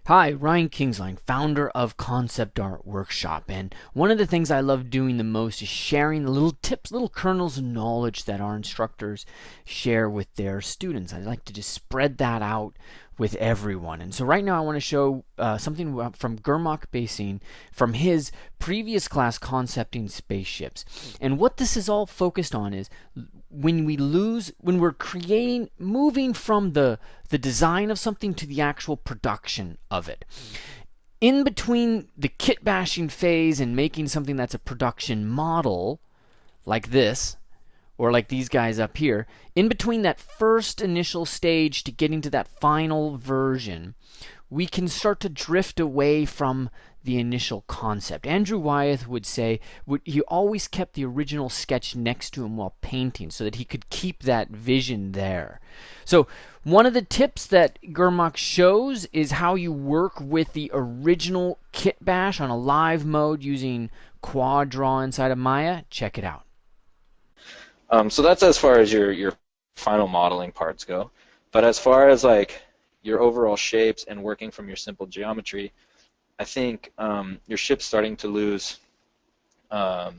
Hi, Ryan Kingsline, founder of Concept Art Workshop, and one of the things I love doing the most is sharing the little tips, little kernels of knowledge that our instructors share with their students. I like to just spread that out with everyone. And so right now I want to show something from Gurmukh Bhasin from his previous class, Concepting Spaceships. And what this is all focused on is when we're creating, moving from the design of something to the actual production of it. In between the kit bashing phase and making something that's a production model, like this, or like these guys up here, in between that first initial stage to getting to that final version, we can start to drift away from the initial concept. Andrew Wyeth would say he always kept the original sketch next to him while painting so that he could keep that vision there. So one of the tips that Gurmukh shows is how you work with the original kit bash on a live mode using Quad Draw inside of Maya. Check it out. So that's as far as your final modeling parts go. But as far as like your overall shapes and working from your simple geometry, I think your ship's starting to lose. Your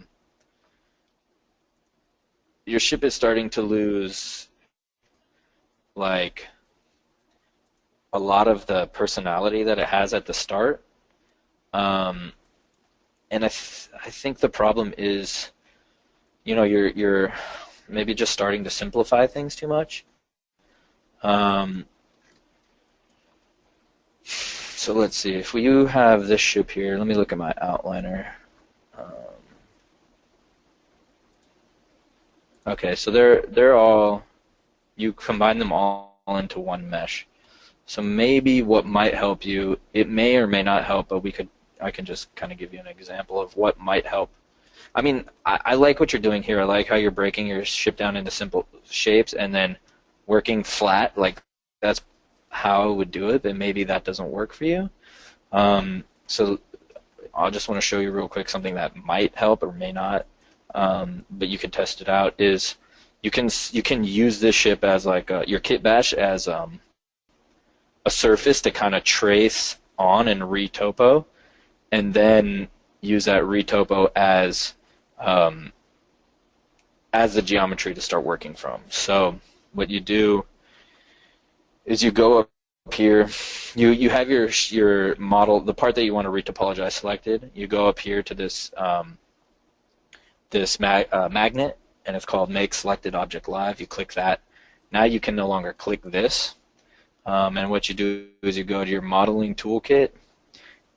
ship is starting to lose like a lot of the personality that it has at the start. And I think the problem is, you're maybe just starting to simplify things too much. So let's see, if you have this ship here, let me look at my outliner. Okay, so they're all, you combine them all into one mesh. So maybe what might help you, it may or may not help, but I can just kind of give you an example of what might help. I mean, I like what you're doing here. I like how you're breaking your ship down into simple shapes and then working flat. Like, that's how I would do it, but maybe that doesn't work for you. So I'll just want to show you real quick something that might help or may not, but you can test it out, is you can use this ship as like your kit bash as a surface to kind of trace on and retopo, and then use that retopo as the geometry to start working from. So what you do is you go up here, you have your model, the part that you want to retopologize selected. You go up here to this magnet, and it's called Make Selected Object Live. You click that. Now you can no longer click this. And what you do is you go to your modeling toolkit,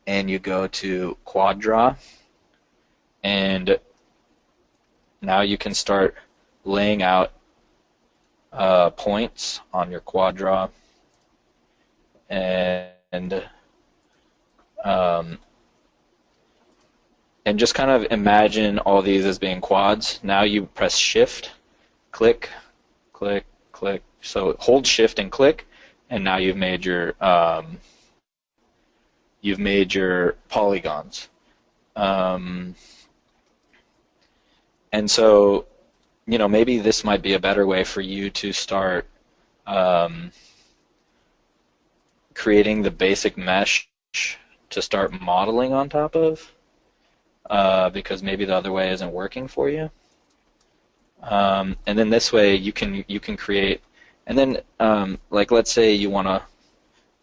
and you go to Quad Draw, and now you can start laying out points on your Quad Draw, and just kind of imagine all these as being quads. Now you press Shift, click, click, click. So hold Shift and click, and now you've made your polygons. And so, maybe this might be a better way for you to start creating the basic mesh to start modeling on top of, because maybe the other way isn't working for you. And then this way you can create, and then like let's say you want to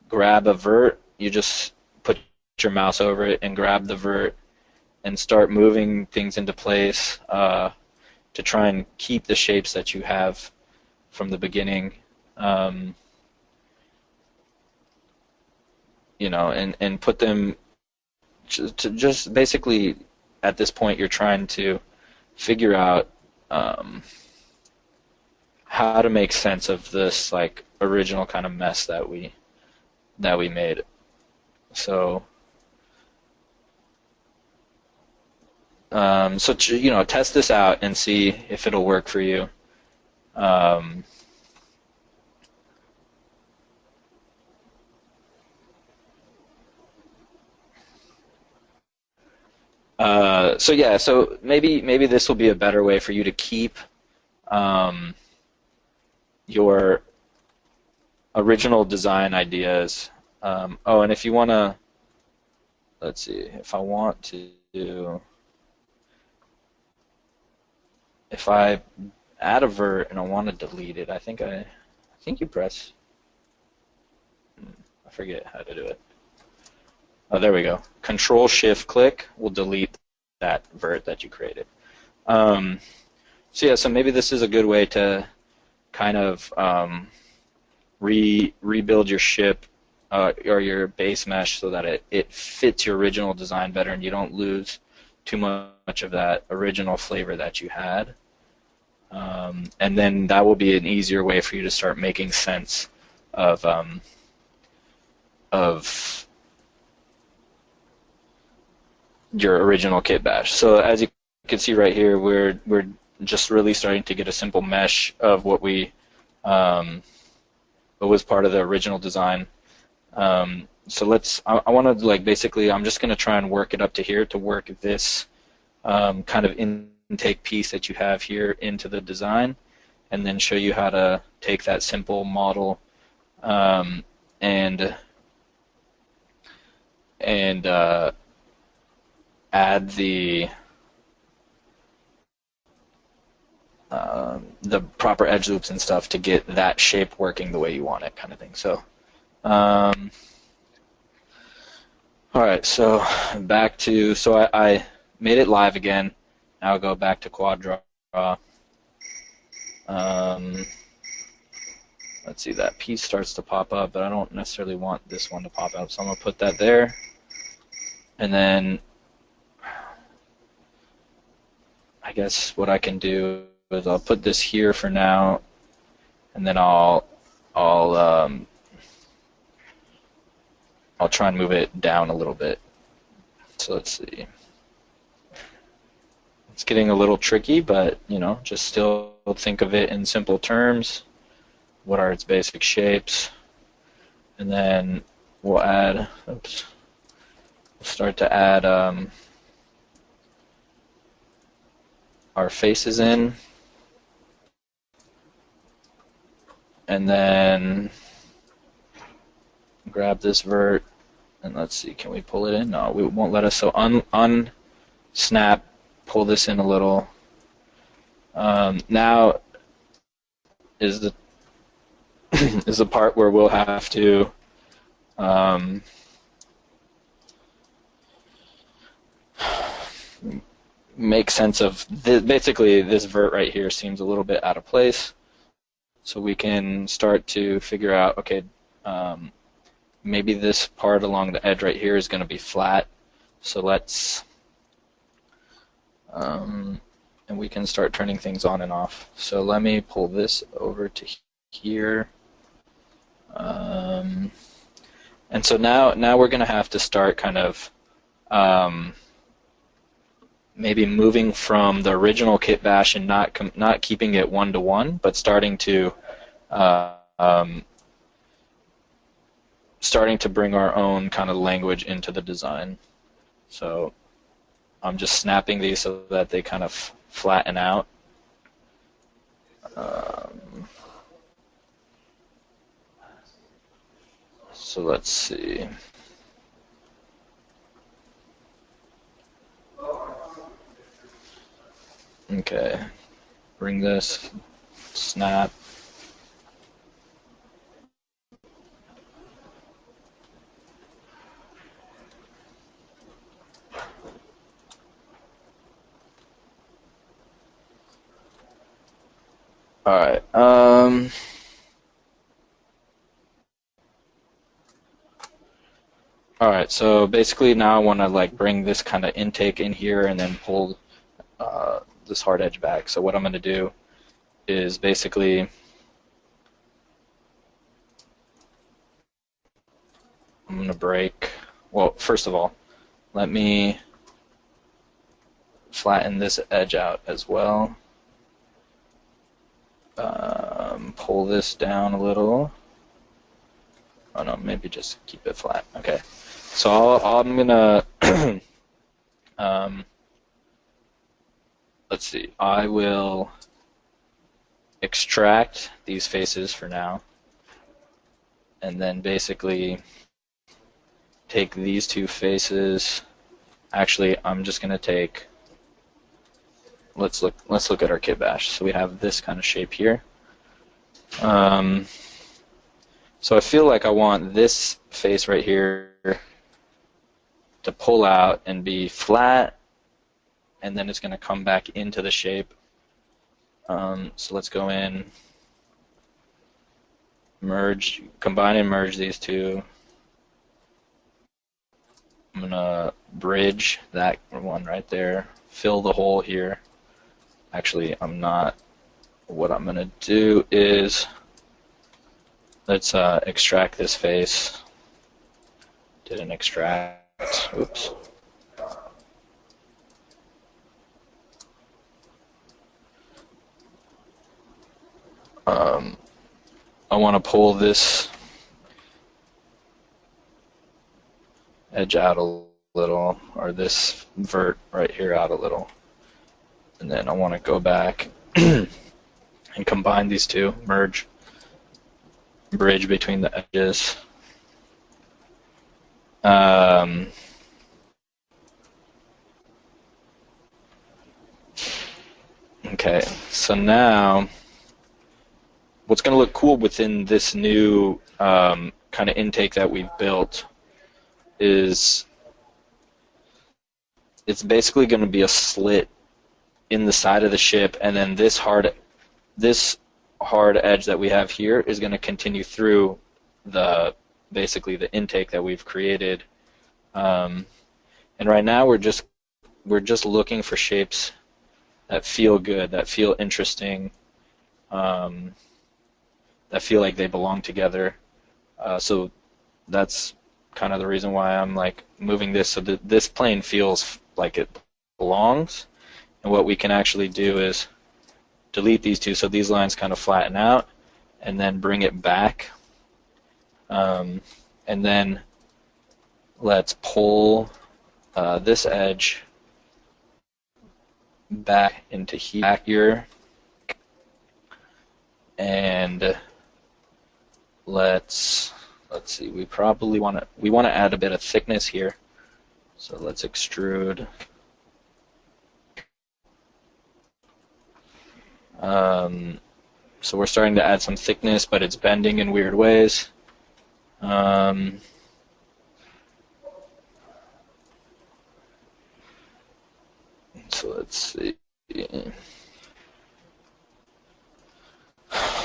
grab a vert, you just put your mouse over it and grab the vert and start moving things into place to try and keep the shapes that you have from the beginning. And put them to just basically, at this point, you're trying to figure out how to make sense of this like original kind of mess that we made. So test this out and see if it'll work for you. So maybe this will be a better way for you to keep your original design ideas Oh, and if you want to, let's see, if I want to do, if I add a vert and I want to delete it, I think you press, I forget how to do it. Oh, there we go. Control Shift click will delete that vert that you created. So yeah, so maybe this is a good way to kind of rebuild your ship or your base mesh so that it fits your original design better and you don't lose too much of that original flavor that you had. And then that will be an easier way for you to start making sense of your original kit bash. So as you can see right here, we're just really starting to get a simple mesh of what was part of the original design. So I want to basically, I'm just going to try and work it up to here to work this kind of intake piece that you have here into the design, and then show you how to take that simple model and add the proper edge loops and stuff to get that shape working the way you want it, kind of thing. So, all right. So back to I made it live again. Now I'll go back to quad draw. Let's see, that piece starts to pop up, but I don't necessarily want this one to pop up, so I'm gonna put that there, and then I guess what I can do is I'll put this here for now, and then I'll try and move it down a little bit. So let's see. It's getting a little tricky, but just still think of it in simple terms. What are its basic shapes? And then we'll start to add our faces in. And then grab this vert, and let's see, can we pull it in? No, we won't let us. So unsnap, pull this in a little. Now is the is the part where we'll have to make sense of basically this vert right here seems a little bit out of place. So we can start to figure out, okay, maybe this part along the edge right here is going to be flat. So let's, and we can start turning things on and off. So let me pull this over to here. And so now we're going to have to start kind of maybe moving from the original kit bash and not keeping it one-to-one, but starting to bring our own kind of language into the design. So I'm just snapping these so that they kind of flatten out. So let's see. Okay, bring this, snap. All right. All right. So basically, now I want to bring this kind of intake in here and then pull this hard edge back. So what I'm going to do is basically I'm going to break. Well, first of all, let me flatten this edge out as well. Pull this down a little. Oh no, maybe just keep it flat. Okay. So I'm gonna let's see. I will extract these faces for now, and then basically take these two faces. Actually, I'm just going to take, let's look at our kit bash. So we have this kind of shape here. So I feel like I want this face right here to pull out and be flat, and then it's going to come back into the shape. So let's go in, merge, combine and merge these two. I'm going to bridge that one right there, fill the hole here. Actually, I'm not. What I'm going to do is, let's extract this face. Didn't extract. Oops. I want to pull this edge out a little, or this vert right here out a little. And then I want to go back and combine these two, merge, bridge between the edges. Okay, so now what's going to look cool within this new kind of intake that we've built is it's basically going to be a slit in the side of the ship, and then this hard edge that we have here is going to continue through basically the intake that we've created. And right now we're just looking for shapes that feel good, that feel interesting, that feel like they belong together. So that's kind of the reason why I'm like moving this so that this plane feels like it belongs. And what we can actually do is delete these two so these lines kind of flatten out, and then bring it back. And then let's pull this edge back into here, and let's see. We probably want to add a bit of thickness here, so let's extrude. So we're starting to add some thickness, but it's bending in weird ways. So let's see.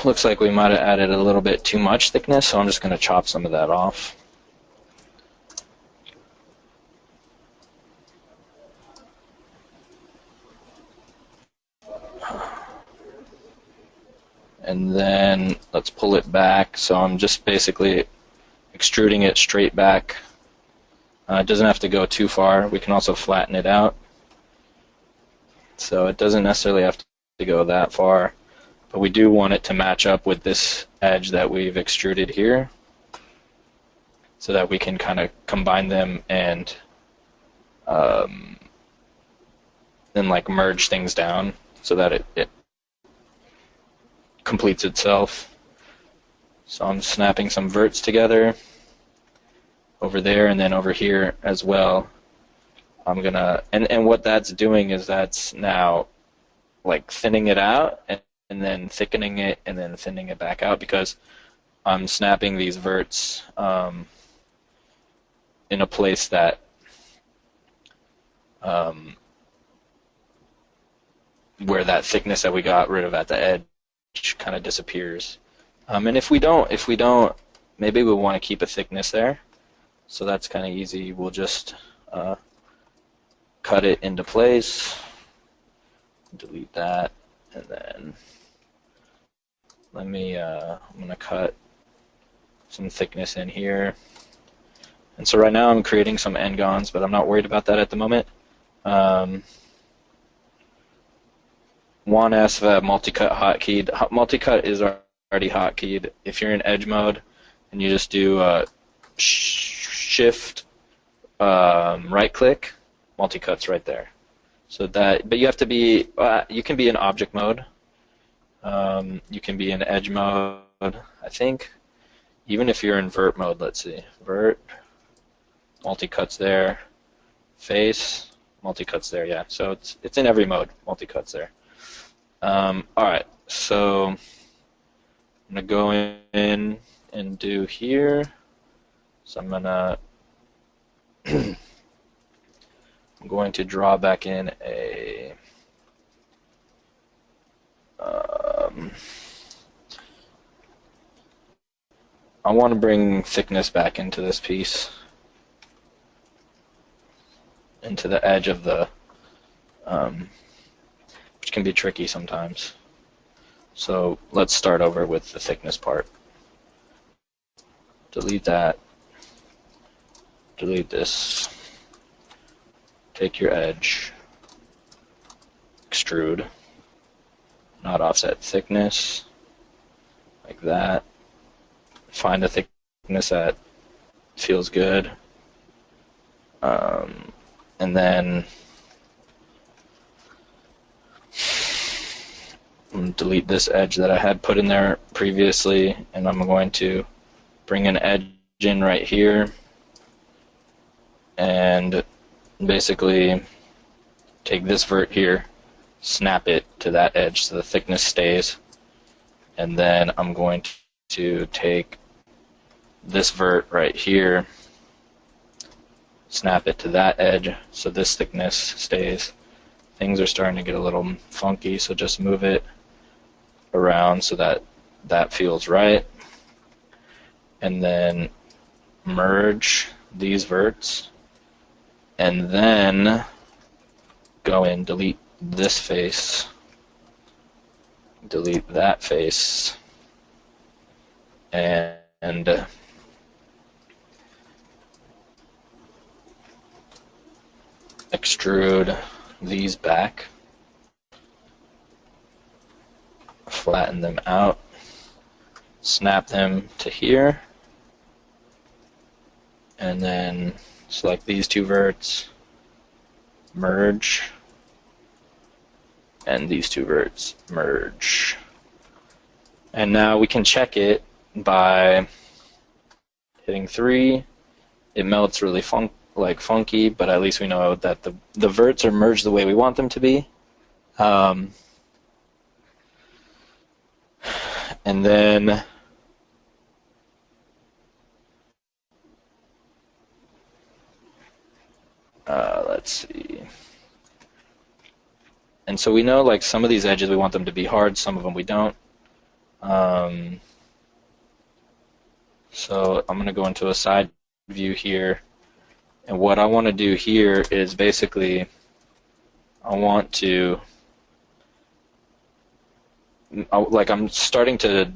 Looks like we might have added a little bit too much thickness, so I'm just going to chop some of that off. And then let's pull it back. So I'm just basically extruding it straight back. It doesn't have to go too far. We can also flatten it out. So it doesn't necessarily have to go that far. But we do want it to match up with this edge that we've extruded here, so that we can kind of combine them and then like merge things down so that it completes itself. So I'm snapping some verts together over there and then over here as well. I'm gonna, and what that's doing is that's now like thinning it out and then thickening it and then thinning it back out, because I'm snapping these verts in a place that where that thickness that we got rid of at the edge kind of disappears. And if we don't, maybe we want to keep a thickness there. So that's kind of easy. We'll just cut it into place, delete that, and then I'm going to cut some thickness in here. And so right now I'm creating some n-gons, but I'm not worried about that at the moment. One SF multi-cut hotkeyed. Multi-cut is already hotkeyed. If you're in edge mode and you just do shift right click, multi-cut's right there. So that, but you have to be, you can be in object mode. You can be in edge mode, I think. Even if you're in vert mode, let's see, vert multi-cuts there, face, multi-cuts there, yeah. So it's in every mode, multi-cuts there. All right, so I'm gonna go in and do here. So I'm going to draw back in a I want to bring thickness back into this piece, into the edge of the, which can be tricky sometimes. So let's start over with the thickness part. Delete that, delete this, take your edge, extrude, not offset thickness, like that. Find a thickness that feels good, and then delete this edge that I had put in there previously, and I'm going to bring an edge in right here and basically take this vert here, snap it to that edge so the thickness stays, and then I'm going to take this vert right here, snap it to that edge so this thickness stays. Things are starting to get a little funky, so just move it around so that that feels right. And then merge these verts, and then go in, delete this face, delete that face, and extrude these back, flatten them out, snap them to here, and then select these two verts, merge, and these two verts, merge. And now we can check it by hitting 3. It melts really funky, but at least we know that the verts are merged the way we want them to be. And then let's see. And so we know like some of these edges we want them to be hard, some of them we don't. So I'm going to go into a side view here, and what I want to do here is basically I want to, like I'm starting to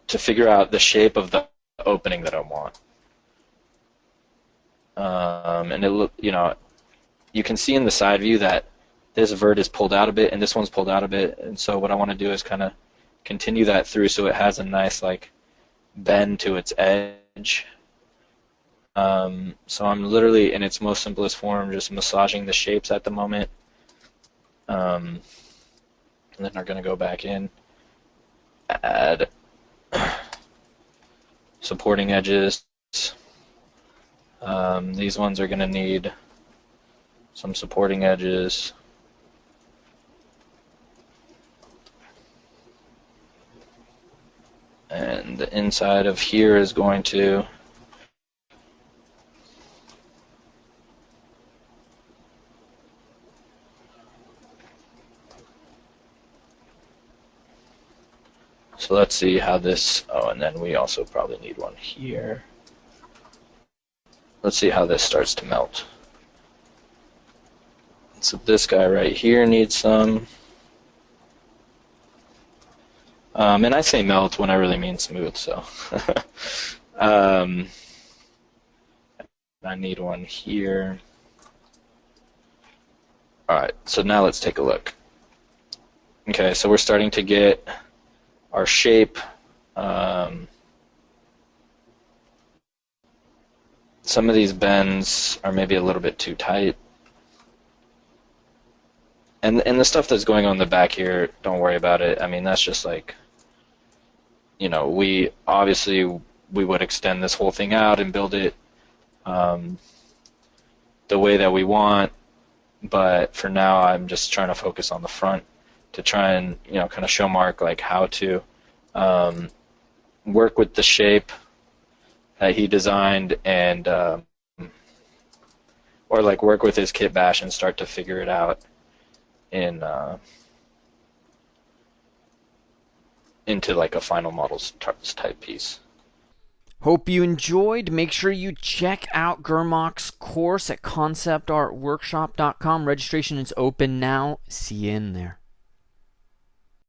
figure out the shape of the opening that I want. And it you can see in the side view that this vert is pulled out a bit and this one's pulled out a bit, and so what I want to do is kind of continue that through so it has a nice like bend to its edge. So I'm literally in its most simplest form just massaging the shapes at the moment, and then we're going to go back in, add supporting edges. These ones are going to need some supporting edges. And the inside of here is going to so let's see how this, oh, and then we also probably need one here. Let's see how this starts to melt. So this guy right here needs some. And I say melt when I really mean smooth, so. I need one here. Alright, so now let's take a look. Okay, so we're starting to get our shape. Some of these bends are maybe a little bit too tight. And the stuff that's going on in the back here, don't worry about it. I mean, that's just like, we obviously we would extend this whole thing out and build it um, the way that we want. But for now, I'm just trying to focus on the front to try and, kind of show Mark like how to work with the shape that he designed, and or like work with his kit bash and start to figure it out in into like a final models type piece. Hope you enjoyed. Make sure you check out Gurmukh's course at conceptartworkshop.com. Registration is open now. See you in there.